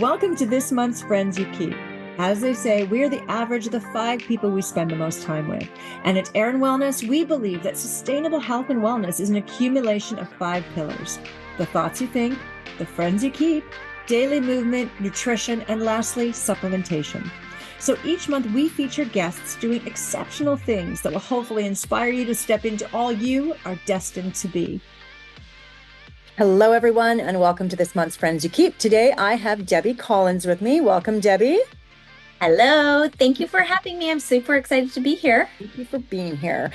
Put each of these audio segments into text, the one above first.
Welcome to this month's Friends You Keep. As they say, we are the average of the 5 people we spend the most time with. And at Erin Wellness, we believe that sustainable health and wellness is an accumulation of 5 pillars: the thoughts you think, the friends you keep, daily movement, nutrition, and lastly, supplementation. So each month we feature guests doing exceptional things that will hopefully inspire you to step into all you are destined to be. Hello, everyone, and welcome to this month's Friends You Keep. Today, I have Debbie Collins with me. Welcome, Debbie. Hello. Thank you for having me. I'm super excited to be here. Thank you for being here.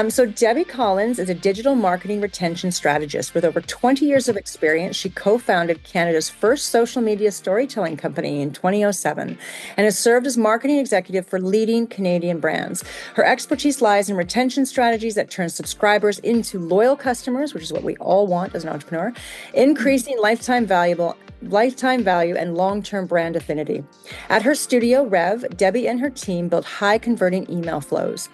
So Debbie Collins is a digital marketing retention strategist with over 20 years of experience. She co-founded Canada's first social media storytelling company in 2007 and has served as marketing executive for leading Canadian brands. Her expertise lies in retention strategies that turn subscribers into loyal customers, which is what we all want as an entrepreneur, increasing lifetime value and long-term brand affinity. At her studio, Rev, Debbie and her team build high-converting email flows.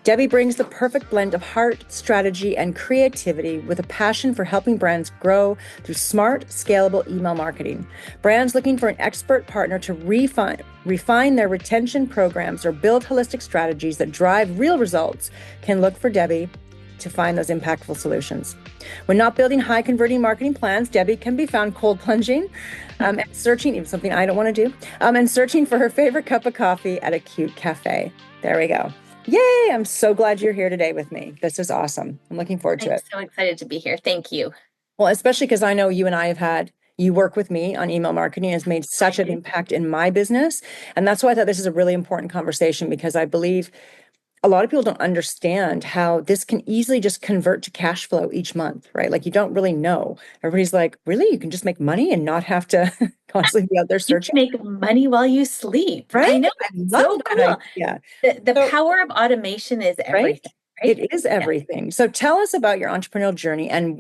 Debbie brings the perfect blend of heart, strategy, and creativity with a passion for helping brands grow through smart, scalable email marketing. Brands looking for an expert partner to refine their retention programs or build holistic strategies that drive real results can look for Debbie to find those impactful solutions. When not building high converting marketing plans, Debbie can be found cold plunging and searching, even something I don't want to do, and searching for her favorite cup of coffee at a cute cafe. There we go. Yay! I'm so glad you're here today with me. This is awesome. I'm looking forward to it. I'm so excited to be here. Thank you. Well, especially because I know you and I have had you work with me on email marketing has made such an impact in my business. And that's why I thought this is a really important conversation, because I believe a lot of people don't understand how this can easily just convert to cash flow each month, right? Like you don't really know. Everybody's like, really? You can just make money and not have to constantly be out there searching? You can make money while you sleep. Right? I know. I love So that cool. idea. The power of automation is everything, right? It is everything. Yeah. So tell us about your entrepreneurial journey and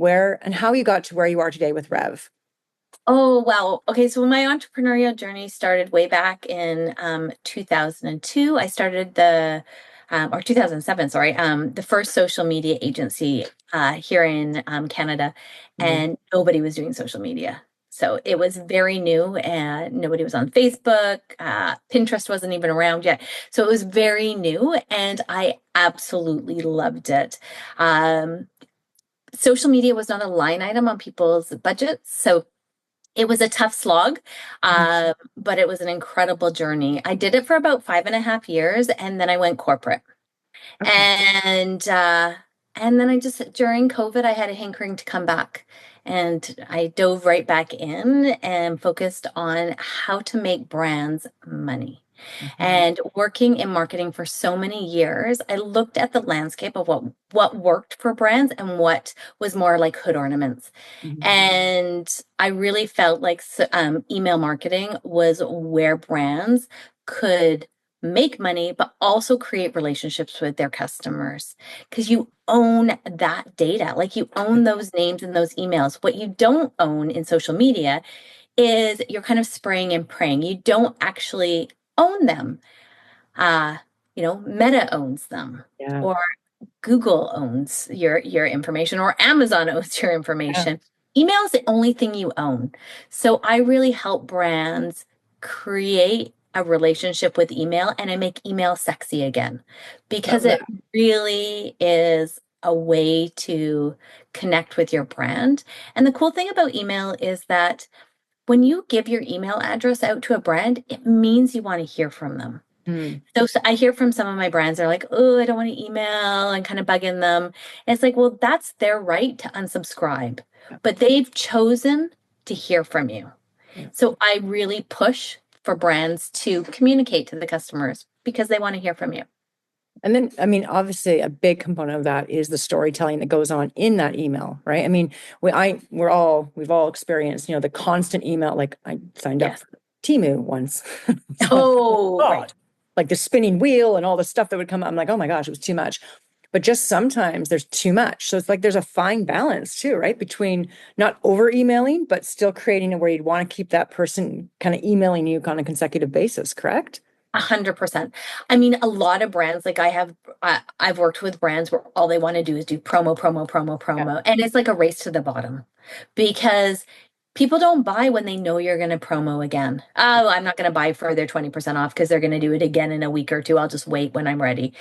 how you got to where you are today with Rev. Oh, wow. Okay. So my entrepreneurial journey started way back in 2002. I started or 2007, sorry, the first social media agency here in Canada, and nobody was doing social media. So it was very new and nobody was on Facebook. Pinterest wasn't even around yet. So it was very new and I absolutely loved it. Social media was not a line item on people's budgets. So it was a tough slog, but it was an incredible journey. I did it for about 5.5 years, and then I went corporate. Okay. And then during COVID, I had a hankering to come back. And I dove right back in and focused on how to make brands money. And working in marketing for so many years, I looked at the landscape of what worked for brands and what was more like hood ornaments. And I really felt like email marketing was where brands could make money, but also create relationships with their customers, because you own that data. Like you own those names and those emails. What you don't own in social media is you're kind of spraying and praying. You don't actually own them. Meta owns them, or Google owns your information, or Amazon owns your information. Email is the only thing you own. So I really help brands create a relationship with email, and I make email sexy again, because it really is a way to connect with your brand. And the cool thing about email is that when you give your email address out to a brand, it means you want to hear from them. So I hear from some of my brands, they're like, oh, I don't want to email, and kind of bugging them. And it's like, well, that's their right to unsubscribe, but they've chosen to hear from you. So I really push for brands to communicate to the customers because they want to hear from you. And then, I mean, obviously a big component of that is the storytelling that goes on in that email, right? I mean, we've all experienced, the constant email. Like I signed up for Temu once. Right. Like the spinning wheel and all the stuff that would come up. I'm like, oh my gosh, it was too much. But just sometimes there's too much. So it's like there's a fine balance too, right? Between not over emailing, but still creating it where you'd want to keep that person kind of emailing you on a consecutive basis, correct? 100%. I mean, a lot of brands, like I've worked with brands where all they want to do is do promo. And it's like a race to the bottom, because People don't buy when they know you're going to promo again. Oh, I'm not going to buy for their 20% off because they're going to do it again in a week or two. I'll just wait when I'm ready.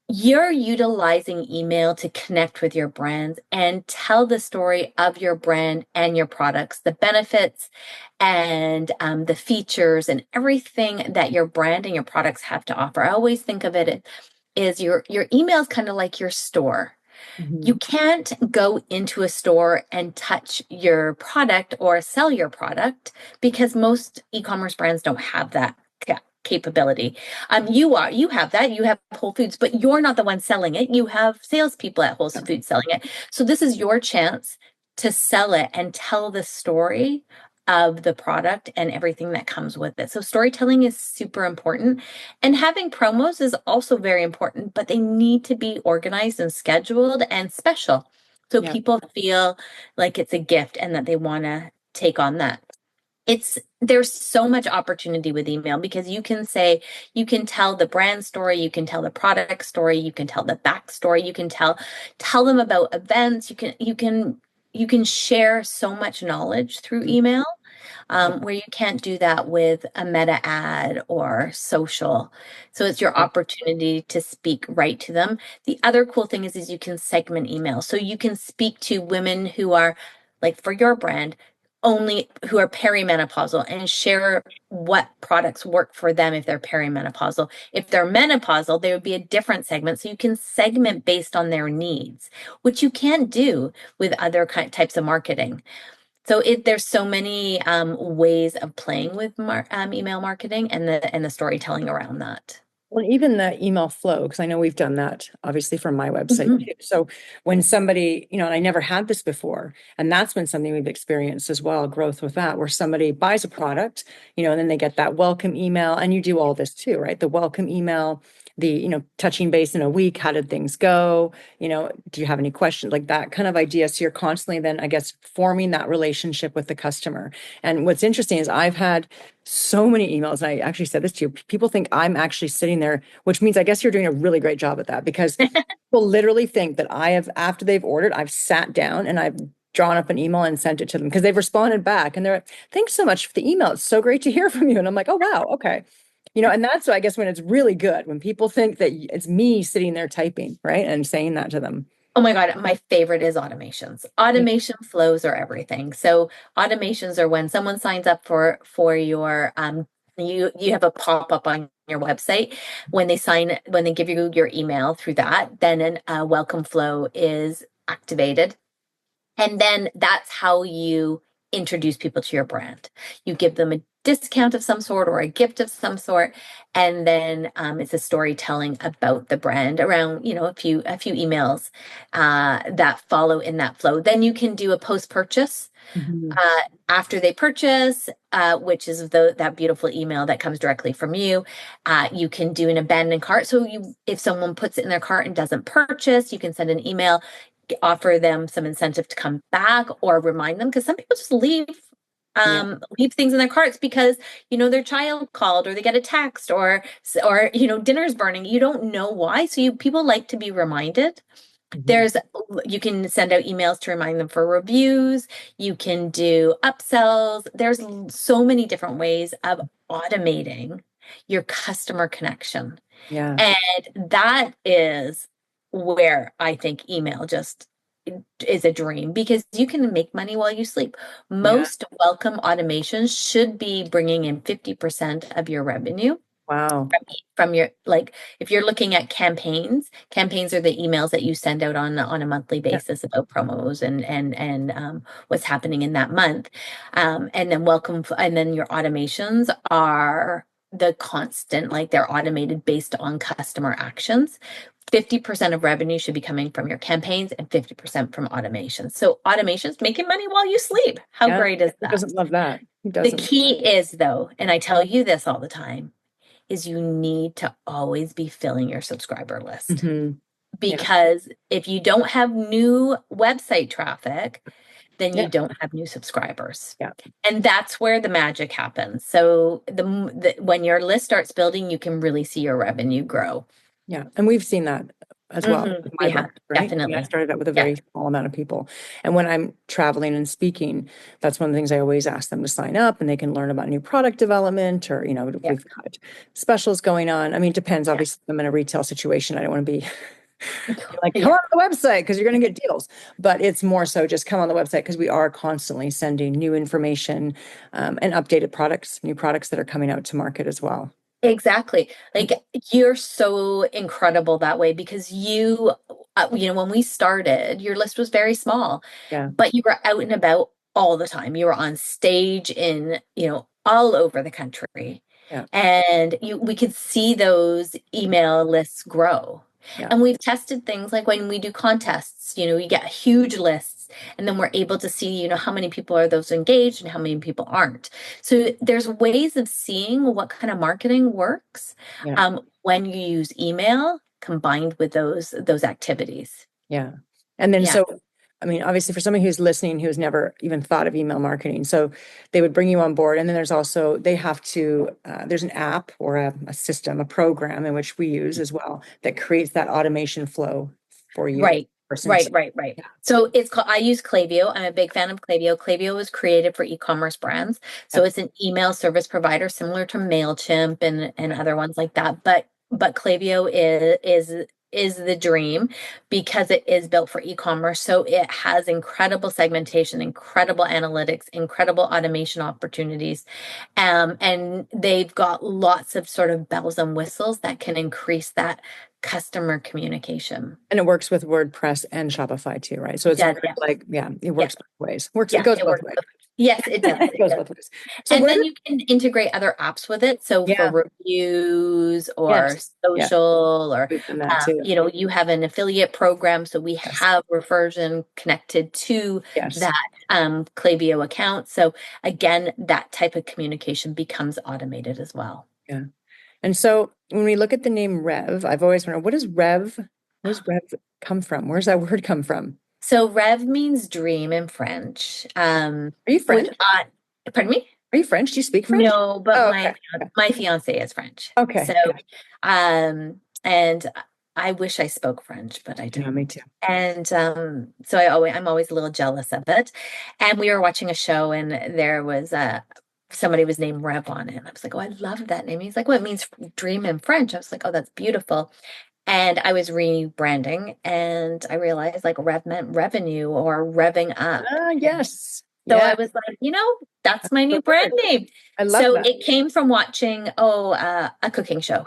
You're utilizing email to connect with your brands and tell the story of your brand and your products, the benefits and the features and everything that your brand and your products have to offer. I always think of it as your email is kind of like your store. You can't go into a store and touch your product or sell your product because most e-commerce brands don't have that capability. You have that. You have Whole Foods, but you're not the one selling it. You have salespeople at Whole Foods selling it. So this is your chance to sell it and tell the story of the product and everything that comes with it. So storytelling is super important. And having promos is also very important, but they need to be organized and scheduled and special. So people feel like it's a gift and that they want to take on that. There's so much opportunity with email because you can tell the brand story, you can tell the product story, you can tell the backstory, you can tell them about events, you can share so much knowledge through email, where you can't do that with a meta ad or social. So it's your opportunity to speak right to them. The other cool thing is you can segment email. So you can speak to women who are, like for your brand, only who are perimenopausal and share what products work for them if they're perimenopausal. If they're menopausal, there would be a different segment. So you can segment based on their needs, which you can't do with other types of marketing. So there's so many ways of playing with email marketing and the storytelling around that. Well, even the email flow, because I know we've done that obviously from my website too. So when somebody, and I never had this before, and that's been something we've experienced as well, growth with that, where somebody buys a product, and then they get that welcome email, and you do all this too, right? The welcome email, the, touching base in a week, how did things go? Do you have any questions, like that kind of idea? So you're constantly then, I guess, forming that relationship with the customer. And what's interesting is I've had so many emails. And I actually said this to you. People think I'm actually sitting there, which means I guess you're doing a really great job at that, because people literally think that I have, after they've ordered, I've sat down and I've drawn up an email and sent it to them because they've responded back and they're like, thanks so much for the email. It's so great to hear from you. And I'm like, oh, wow. Okay. And that's, I guess, when it's really good, when people think that it's me sitting there typing, right? And saying that to them. Oh my God, my favorite is automations. Automation flows are everything. So automations are when someone signs up for your you have a pop-up on your website. When they give you your email through that, then a welcome flow is activated. And then that's how you introduce people to your brand. You give them a discount of some sort or a gift of some sort, and then it's a storytelling about the brand around a few emails that follow in that flow. Then you can do a post-purchase after they purchase, which is that beautiful email that comes directly from you. You can do an abandoned cart. So if someone puts it in their cart and doesn't purchase, you can send an email, offer them some incentive to come back, or remind them, because some people just leave things in their carts because their child called, or they get a text, or dinner's burning. You don't know why, so people like to be reminded. You can send out emails to remind them for reviews. You can do upsells. There's so many different ways of automating your customer connection. And that is where I think email just is a dream, because you can make money while you sleep. Most welcome automations should be bringing in 50% of your revenue. Wow. From your, if you're looking at campaigns are the emails that you send out on a monthly basis about promos and what's happening in that month. And then your automations are the constant, they're automated based on customer actions. 50% of revenue should be coming from your campaigns and 50% from automations. So automations, making money while you sleep. How great is that? Who doesn't love that? The key is, though, and I tell you this all the time, is you need to always be filling your subscriber list. Because if you don't have new website traffic, then you don't have new subscribers. And that's where the magic happens. So when your list starts building, you can really see your revenue grow. And we've seen that as well with my We have, book, right? I mean, I definitely. started out with a Yeah, very small amount of people. And when I'm traveling and speaking, that's one of the things I always ask them to sign up, and they can learn about new product development, or, if yeah, we've got specials going on. I mean, it depends. yeah. Obviously, I'm in a retail situation. I don't want to be like, come Yeah, on the website because you're going to get deals. But it's more so just come on the website because we are constantly sending new information, and updated products, new products that are coming out to market as well. exactly. Like you're so incredible that way because when we started, your list was very small, Yeah. but you were out and about all the time. You were on stage in, all over the country. Yeah. And we could see those email lists grow. Yeah. And we've tested things like when we do contests, you get huge lists and then we're able to see, how many people are those engaged and how many people aren't. So there's ways of seeing what kind of marketing works Yeah. when you use email combined with those activities. Yeah. And then Yeah. so, I mean, obviously for somebody who's listening, who's never even thought of email marketing, so they would bring you on board. And then there's also, they have to, there's an app or a system, a program in which we use as well that creates that automation flow for you. Right. Right, right, right. So I use Klaviyo. I'm a big fan of Klaviyo. Klaviyo was created for e-commerce brands. So it's an email service provider similar to MailChimp and other ones like that. But Klaviyo is the dream because it is built for e-commerce. So it has incredible segmentation, incredible analytics, incredible automation opportunities. And they've got lots of sort of bells and whistles that can increase that customer communication. And it works with WordPress and Shopify too, right? So it's Does, yeah. it works both ways. It Yeah, goes it both works. ways. Yes, it does. It goes both ways. So And where then you can integrate other apps with it. So for reviews or yes, yeah, social or, we've done that too. you have an affiliate program. So we Yes. have Reversion connected to Yes. that Klaviyo account. So again, that type of communication becomes automated as well. Yeah. And so when we look at the name Rev, I've always wondered, where does Rev come from? Where's that word come from? So Rev means dream in French. Are you French? Pardon me? Are you French? Do you speak French? No, but Oh, my fiance is French. Okay. So, and I wish I spoke French, but I Yeah, don't. me too. And so I'm always a little jealous of it. And we were watching a show, and there was somebody was named Rev on it. And I was like, oh, I love that name. He's like, well, it means dream in French. I was like, oh, that's beautiful. And I was rebranding, and I realized like Rev meant revenue or revving up. Yes. So Yeah. I was like, that's my new brand name. I love So that. it came from watching, a cooking show.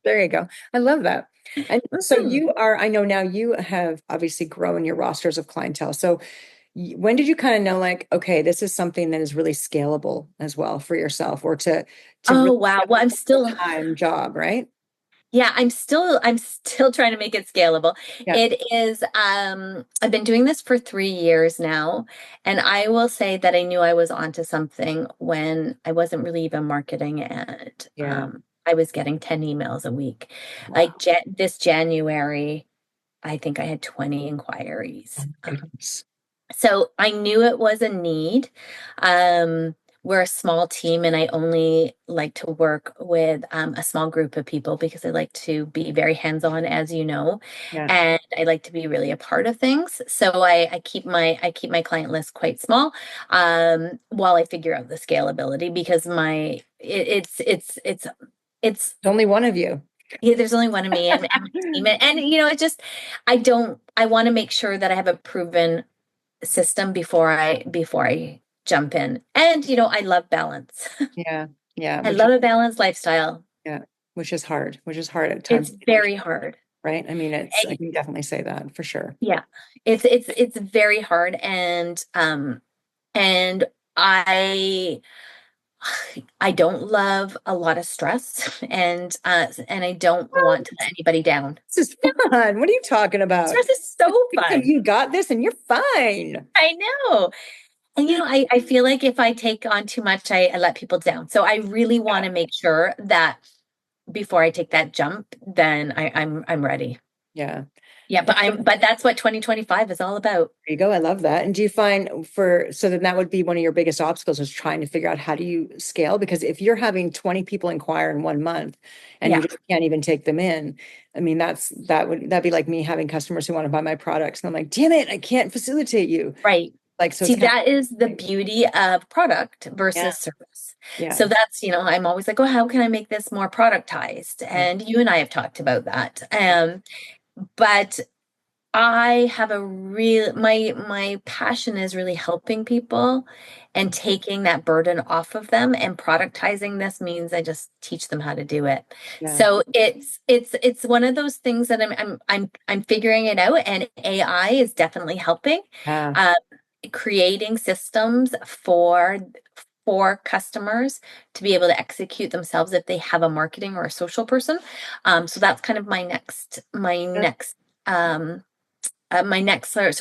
There you go. I love that. And so Mhm. I know now you have obviously grown your rosters of clientele. So when did you kind of know like, okay, this is something that is really scalable as well for yourself, or to Oh, really wow. Well, I'm still, time job, right? yeah, I'm still trying to make it scalable. Yeah. It is, I've been doing this for 3 years now, and I will say that I knew I was onto something when I wasn't really even marketing it. Yeah. I was getting 10 emails a week. Wow. Like this January, I think I had 20 inquiries. Goodness. So I knew it was a need. We're a small team, and I only like to work with a small group of people because I like to be very hands-on, as you know, Yeah. and I like to be really a part of things. So I keep my client list quite small while I figure out the scalability because it's Only one of you. yeah, there's only one of me and my team, and I want to make sure that I have a proven system before I jump in. And I love balance. Yeah. Yeah. I love a balanced lifestyle. Yeah. Which is hard at times. It's very hard. Right? I mean, I can definitely say that for sure. Yeah. It's very hard, and I don't love a lot of stress, and I don't want to let anybody down. This is fun. What are you talking about? Stress is so fun. You got this and you're fine. I know. And I feel like if I take on too much, I let people down. So I really want to make sure that before I take that jump, then I'm ready. Yeah. Yeah, but that's what 2025 is all about. There you go. I love that. And do you find so then that would be one of your biggest obstacles is trying to figure out how do you scale? Because if you're having 20 people inquire in 1 month and you Yeah. just can't even take them in, I mean, that'd be like me having customers who want to buy my products. And I'm like, damn it, I can't facilitate you. Right. Like, so See, it's kind that is the of, beauty of product yeah, versus service. yeah. So that's, I'm always like, oh, how can I make this more productized? And you and I have talked about that. But I have my passion is really helping people and taking that burden off of them, and productizing this means I just teach them how to do it. Yeah. So it's one of those things that I'm figuring it out, and AI is definitely helping. Yeah. Uh, Creating systems for customers to be able to execute themselves if they have a marketing or a social person. So that's kind of my next, so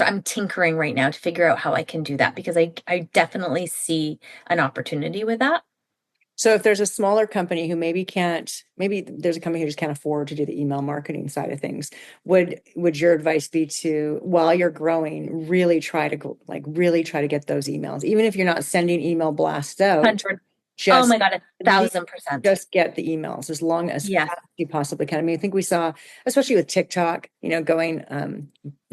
I'm tinkering right now to figure out how I can do that, because I definitely see an opportunity with that. So if there's a smaller company who maybe there's a company who just can't afford to do the email marketing side of things, would your advice be to, while you're growing, really try to really try to get those emails, even if you're not sending email blasts out, 100. Oh just my God, le- 1,000%. just get the emails as long as Yes. fast as you possibly can. I mean, I think we saw, especially with TikTok, going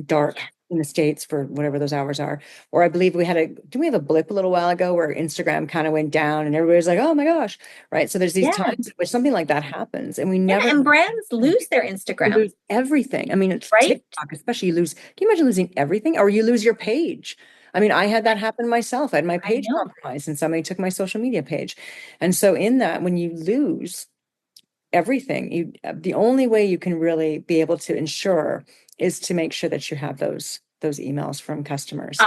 dark Yes. in the States for whatever those hours are. Or I believe didn't we have a blip a little while ago where Instagram kind of went down and everybody's like, oh my gosh. Right. So there's these Yeah. times where something like that happens and we Yeah. never And brands lose their you Instagram, lose everything. I mean, it's right? TikTok, especially you lose. Can you imagine losing everything or you lose your page? I mean, I had that happen myself. I had my I page know. compromised and somebody took my social media page. And so in that, when you lose everything, the only way you can really be able to ensure is to make sure that you have those emails from customers.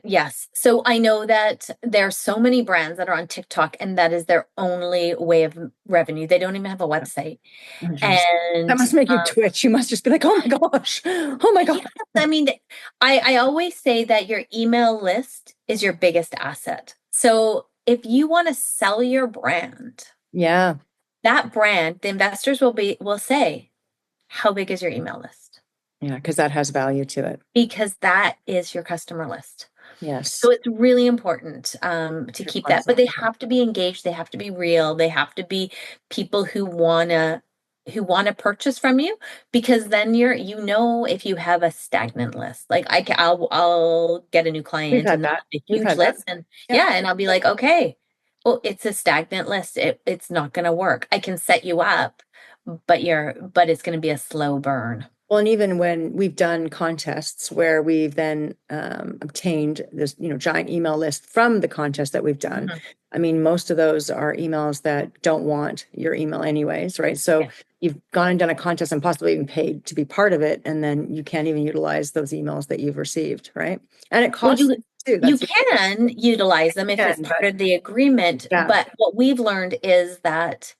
Yes. So I know that there are so many brands that are on TikTok, and that is their only way of revenue. They don't even have a website. Oh, geez. That And must make you twitch. You must just be like, oh my gosh, oh my yes, God. I mean, I always say that your email list is your biggest asset. So if you want to sell your brand, Yeah. that brand, the investors will say, how big is your email list? Yeah. Because that has value to it. Because that is your customer list. Yes. So it's really important to Your keep that, but concept. they have to be engaged. They have to be real. They have to be people who wanna purchase from you, because then if you have a stagnant list. Like I'll get a new We've client had and they'll that. have a We've huge had that. list, and Yeah. yeah, and I'll be like, okay, well, it's a stagnant list. It's not gonna work. I can set you up, but it's gonna be a slow burn. Well, and even when we've done contests where we've then obtained this, giant email list from the contest that we've done. Mhm. I mean, most of those are emails that don't want your email anyways, right? So Yeah. you've gone and done a contest and possibly even paid to be part of it, and then you can't even utilize those emails that you've received, right? And it Well, costs too. you That's can utilize them if it's again, part but of the agreement, yeah, but what we've learned is that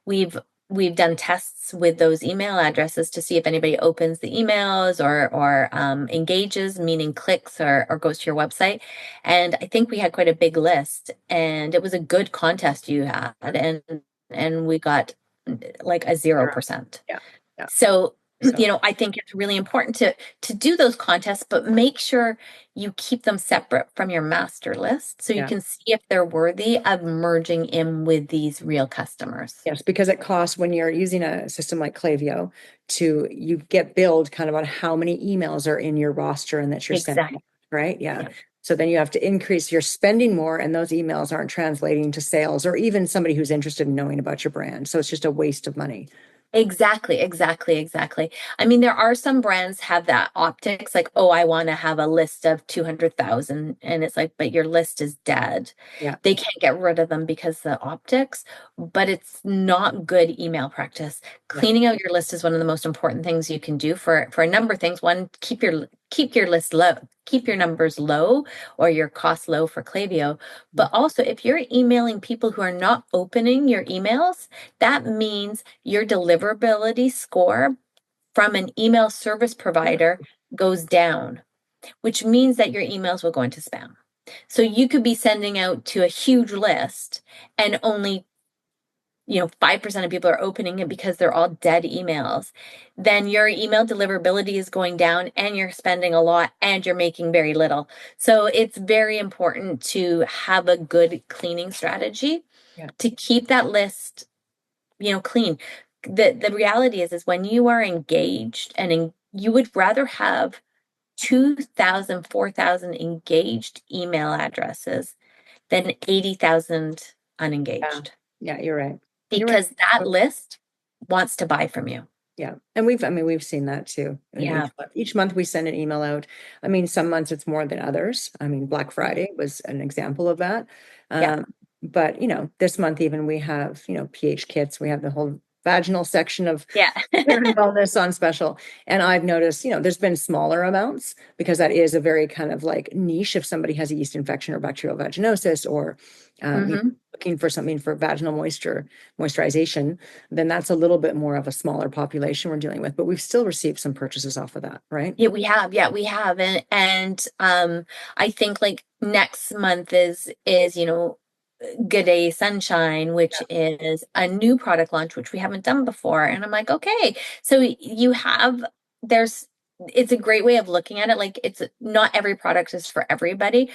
we've we've done tests with those email addresses to see if anybody opens the emails or engages, meaning clicks or goes to your website. And I think we had quite a big list, and it was a good contest you had, and we got like a zero. 0%. Yeah, yeah. So, So I think it's really important to do those contests, but make sure you keep them separate from your master list so you yeah. can see if they're worthy of merging in with these real customers. Yes, because it costs when you're using a system like Klaviyo you get billed kind of on how many emails are in your roster and that you're sending, Exactly. right? Yeah. Yeah. So then you have to increase your spending more, and those emails aren't translating to sales or even somebody who's interested in knowing about your brand. So it's just a waste of money. Exactly, exactly, exactly. I mean, there are some brands have that optics, like, oh, I want to have a list of 200,000. And it's like, but your list is dead. Yeah. They can't get rid of them because the optics, but it's not good email practice. Yeah. Cleaning out your list is one of the most important things you can do for a number of things. One, keep your list low, keep your numbers low or your costs low for Klaviyo. But also, if you're emailing people who are not opening your emails, that means your deliverability score from an email service provider goes down, which means that your emails will go into spam. So you could be sending out to a huge list and only 5% of people are opening it because they're all dead emails, then your email deliverability is going down and you're spending a lot and you're making very little. So it's very important to have a good cleaning strategy to keep that list, clean. The reality is when you are engaged you would rather have 2,000, 4,000 engaged email addresses than 80,000 unengaged. Yeah, you're right. Because that list wants to buy from you. Yeah. And we've seen that too. Yeah. Each month we send an email out. Some months it's more than others. Black Friday was an example of that. But this month even we have, pH kits. We have the whole vaginal section of wellness on special. And I've noticed, there's been smaller amounts because that is a very kind of like niche. If somebody has a yeast infection or bacterial vaginosis or looking for something for vaginal moisturization, then that's a little bit more of a smaller population we're dealing with. But we've still received some purchases off of that, right? Yeah, we have. Yeah, we have. And I think like next month is Good Day Sunshine, which is a new product launch, which we haven't done before. And I'm like, okay, so it's a great way of looking at it. Like it's not every product is for everybody,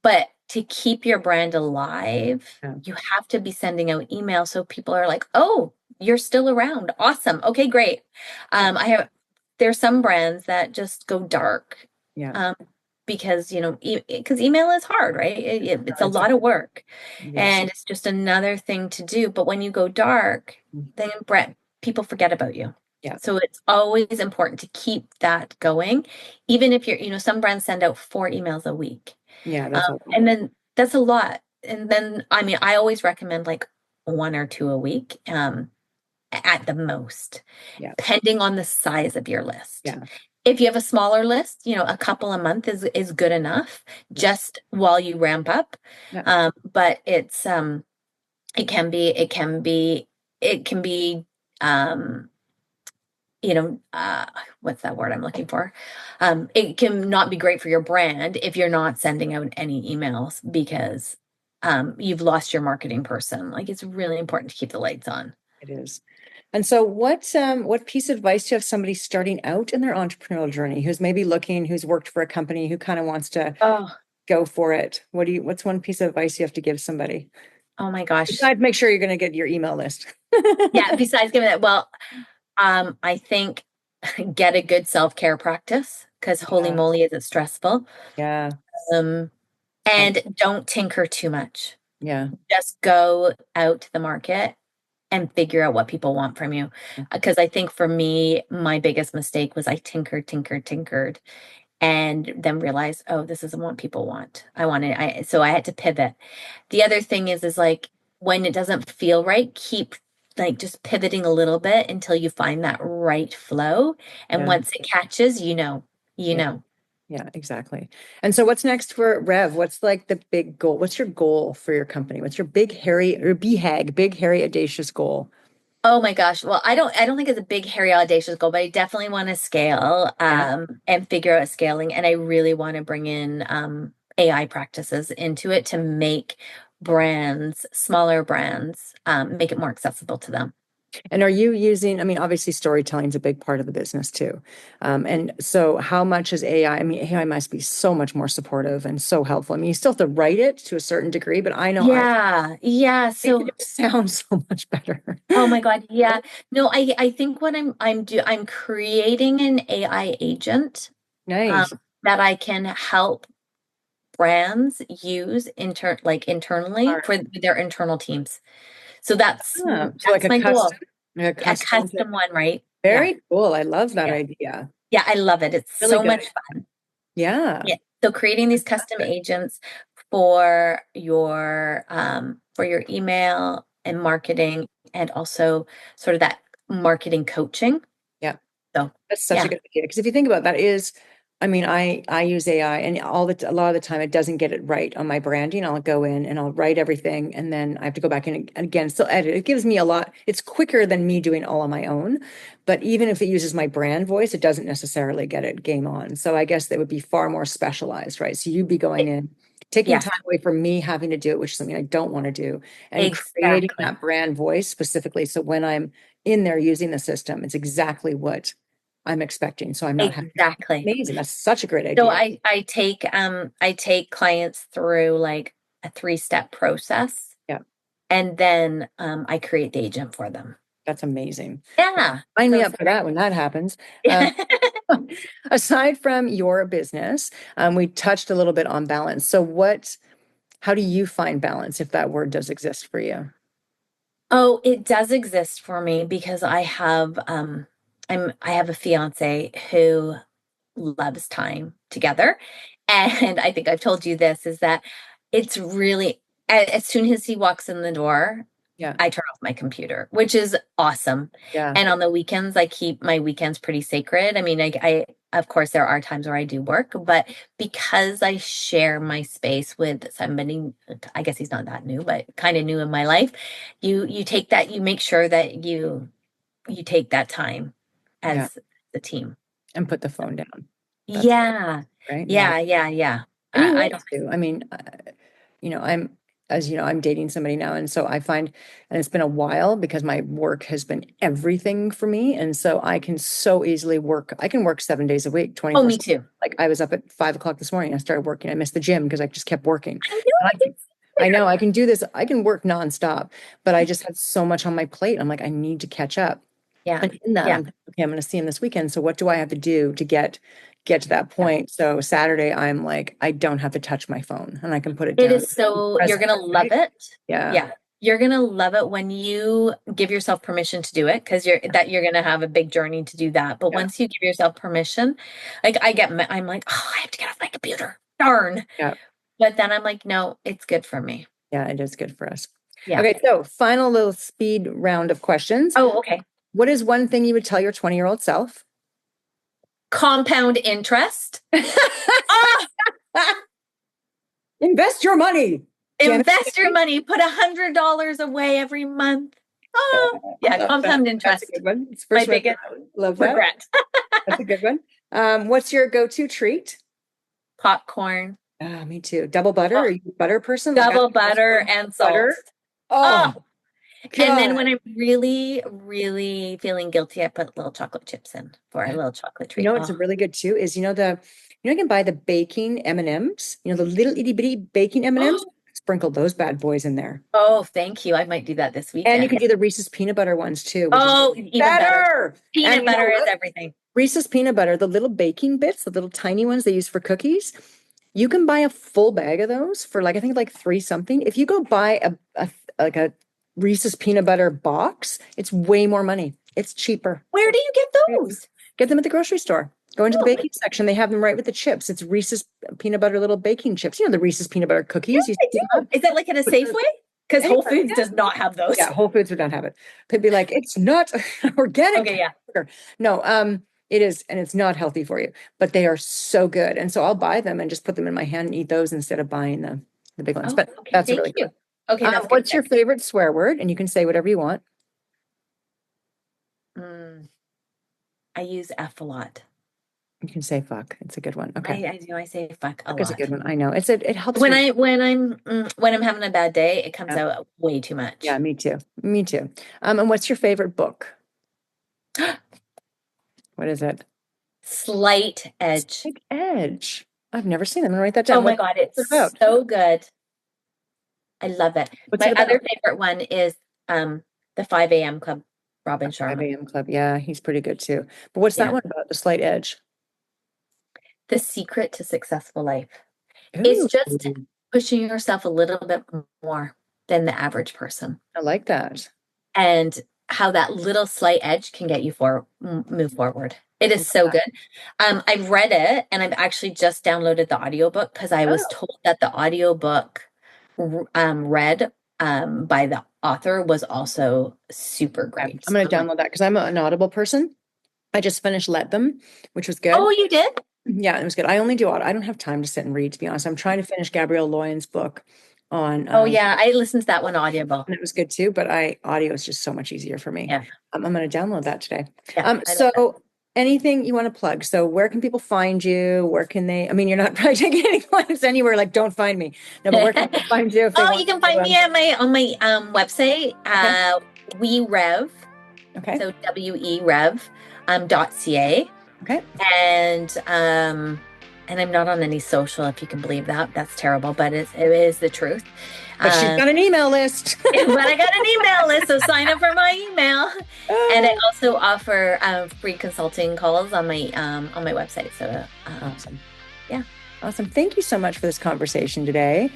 but to keep your brand alive, you have to be sending out emails so people are like, oh, you're still around. Awesome. Okay, great. There's some brands that just go dark. Yeah. Because because email is hard, right? It's a lot of work, and it's just another thing to do. But when you go dark, then people forget about you. Yeah. So it's always important to keep that going, even if some brands send out 4 emails a week. Yeah, that's and then that's a lot. And then I always recommend like 1 or 2 a week, at the most, depending on the size of your list. Yeah. If you have a smaller list, a couple a month is good enough just while you ramp up. But it can be, what's that word I'm looking for? It can not be great for your brand if you're not sending out any emails because you've lost your marketing person. Like it's really important to keep the lights on. It is. And so what piece of advice do you have somebody starting out in their entrepreneurial journey who's maybe who's worked for a company who kind of wants to go for it? What's one piece of advice you have to give somebody? Oh my gosh. Besides, make sure you're going to get your email list. Besides giving that, well, I think get a good self-care practice because holy moly, is it stressful? Yeah. And don't tinker too much. Yeah. Just go out to the market and figure out what people want from you. Because I think for me, my biggest mistake was I tinkered, and then realized, oh, this isn't what people want. So I had to pivot. The other thing is like when it doesn't feel right, keep like just pivoting a little bit until you find that right flow. And once it catches, you know. Yeah, exactly. And so what's next for Rev? What's like the big goal? What's your goal for your company? What's your big, hairy, audacious goal? Oh my gosh. Well, I don't think it's a big, hairy, audacious goal, but I definitely want to scale and figure out scaling. And I really want to bring in AI practices into it to make smaller brands, make it more accessible to them. And are you using, obviously storytelling is a big part of the business too. And so how much is AI? AI must be so much more supportive and so helpful. You still have to write it to a certain degree, but I know. So it sounds so much better. Oh my God. Yeah. No, I think what I'm creating an AI agent. Nice. That I can help brands use internally for their internal teams. So that's like my goal. A custom one, right? Very cool. I love that idea. Yeah, I love it. It's really so much fun. Yeah. So creating these custom agents for your email and marketing, and also sort of that marketing coaching. Yeah. So that's such a good idea. Because if you think about that I use AI and a lot of the time it doesn't get it right on my branding. I'll go in and I'll write everything and then I have to go back in and again still edit. It gives me a lot. It's quicker than me doing all on my own. But even if it uses my brand voice, it doesn't necessarily get it game on. So I guess that would be far more specialized, right? So you'd be going in taking Yes, time away from me having to do it, which is something I don't want to do, and creating exactly. that brand voice specifically. So when I'm in there using the system, it's exactly what I'm expecting. So I'm not having Exactly. amazing. That's such a great So idea. I take clients through like a 3-step process, Yeah, and then I create the agent for them. that's amazing. Yeah. Sign So me it's up for that when that happens. Um, great. aside from your business, we touched a little bit on balance. So how do you find balance if that word does exist for you? Oh, it does exist for me because I have a fiance who loves time together. And I think I've told you this, is that it's really as soon as he walks in the door, Yeah, I turn off my computer, which is awesome. yeah, And on the weekends, I keep my weekends pretty sacred. I mean, I of course there are times where I do work, but because I share my space with somebody, I guess he's not that new, but kind of new in my life, you take that, you make sure that you take that time yeah. as the team. And put the phone down. That's Yeah. right. Yeah. Yeah. And you I want don't. to. I mean, I'm, as you know, I'm dating somebody now. And so I find, and it's been a while because my work has been everything for me. And so I can so easily work. I can work 7 days a week, Oh, 24. me too. Like I was up at 5 o'clock this morning. I started working. I missed the gym because I just kept working. I know. And I know I can do this. I can work nonstop, but I just had so much on my plate. I'm like, I need to catch up. Yeah. And in that, Yeah. I'm thinking, okay, I'm going to see him this weekend. So what do I have to do to get to that Yeah. point? So Saturday, I'm like, I don't have to touch my phone and I can put it It down. is so, you're Present, going to love right? it. Yeah. Yeah. You're going to love it when you give yourself permission to do it, because you're going to have a big journey to do that. But Yeah. once you give yourself permission, like I'm like, oh, I have to get off my computer. Darn. Yeah. But then I'm like, no, it's good for me. Yeah. It is good for us. Yeah. Okay. So final little speed round of questions. Oh, okay. What is one thing you would tell your 20-year-old self? Compound interest. Ah, Invest your money. Janet. invest your money. Put $100 away every month. Oh, yeah. Love Compound that. That's a interest. good one. It's the My first one. biggest Love that. regret. That's a good one. What's your go-to treat? Popcorn. Me too. Double butter? Oh, Are you a butter person? double butter and salt. Butter? Oh, Oh, and then God. when I'm really, really feeling guilty, I put little chocolate chips in for a little chocolate You treat. know what's Oh, really good too is you can buy the baking M&Ms, the little itty bitty baking M&Ms, sprinkle those bad boys in there. oh, thank you. I might do that this And you weekend. can do the Reese's peanut butter ones too, which is Oh, even better. Peanut And you know butter is what? everything. Reese's peanut butter, the little baking bits, the little tiny ones they use for cookies. You can buy a full bag of those for I think like 3 something. If you go buy a Reese's peanut butter box, it's way more money. It's cheaper. Where do you get those? Get them at the grocery store. Go into the Oh, baking section. They have them right with the chips. It's Reese's peanut butter little baking chips. The Reese's peanut butter cookies. yes, I do. Is that like in a Safeway? Because Whole Foods does not have those. Yeah, Whole Foods would not have it. They'd be like, it's not organic. Okay, yeah. No, it is, and it's not healthy for you, but they are so good. And so I'll buy them and just put them in my hand and eat those instead of buying the big ones. Oh, But okay, that's thank really you. good. Okay, that's good. What's your favorite swear word? And you can say whatever you want. I use F a lot. You can say fuck. It's a good one. Okay. I do. I say fuck a Fuck is a lot. good one. I know. It helps When me. I'm having a bad day, it comes Yeah. out way too much. Yeah, me too. Me too. And what's your favorite book? What is it? Slight Edge. Big Edge. I've never seen it. I'm gonna write that down. Oh my What's God, it it's about? so good. I love it. What's My it about? other favorite one is the 5 a.m. Club, Robin 5 Sharma. a.m. Club. Yeah, he's pretty good too. But what's that Yeah. one about? The Slight Edge. The secret to successful life is just Ooh, pushing yourself a little bit more than the average person, I like that. and how that little slight edge can get you move forward. It is so good. I've read it, and I've actually just downloaded the audiobook because I was Oh, told that the audiobook read by the author was also super great. I'm gonna I'm like, download that because I'm an Audible person. I just finished Let Them, which was good. oh, you did? Yeah, it was good. I only do audio. I don't have time to sit and read, to be honest. I'm trying to finish Gabrielle Loyen's book on Oh yeah, I listened to that one audible. and it was good too, but audio is just so much easier for me. Yeah. I'm going to download that today. Yeah, I love So anything you want to plug. So where can people find you? Where can they, I mean, you're not probably taking any clients anywhere, like don't find me. No, but where can they find you if they Oh, want you can to, find me at my website, We Rev. okay. So WeRev .ca. Okay. And I'm not on any social, if you can believe that. That's terrible, but it is the truth. But she's got an email list. But I got an email list, so sign up for my email. And I also offer free consulting calls on my website. So Awesome. Yeah. Awesome. Thank you so much for this conversation today.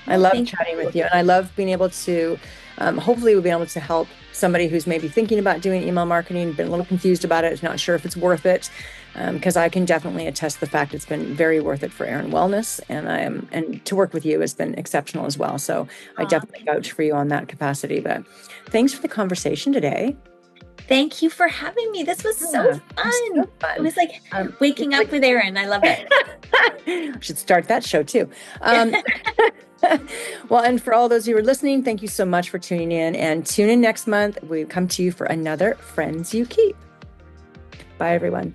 I love chatting with you, and I love being able to, hopefully we'll be able to help somebody who's maybe thinking about doing email marketing, been a little confused about it, not sure if it's worth it, because I can definitely attest the fact it's been very worth it for Erin Wellness, and to work with you has been exceptional as well. So I definitely vouch for you on that capacity. But thanks for the conversation today. Thank you for having me. This was so fun. It was like waking up with Erin. I love it. I should start that show too. Well, and for all those who are listening, thank you so much for tuning in, and tune in next month. We come to you for another Friends You Keep. Bye, everyone.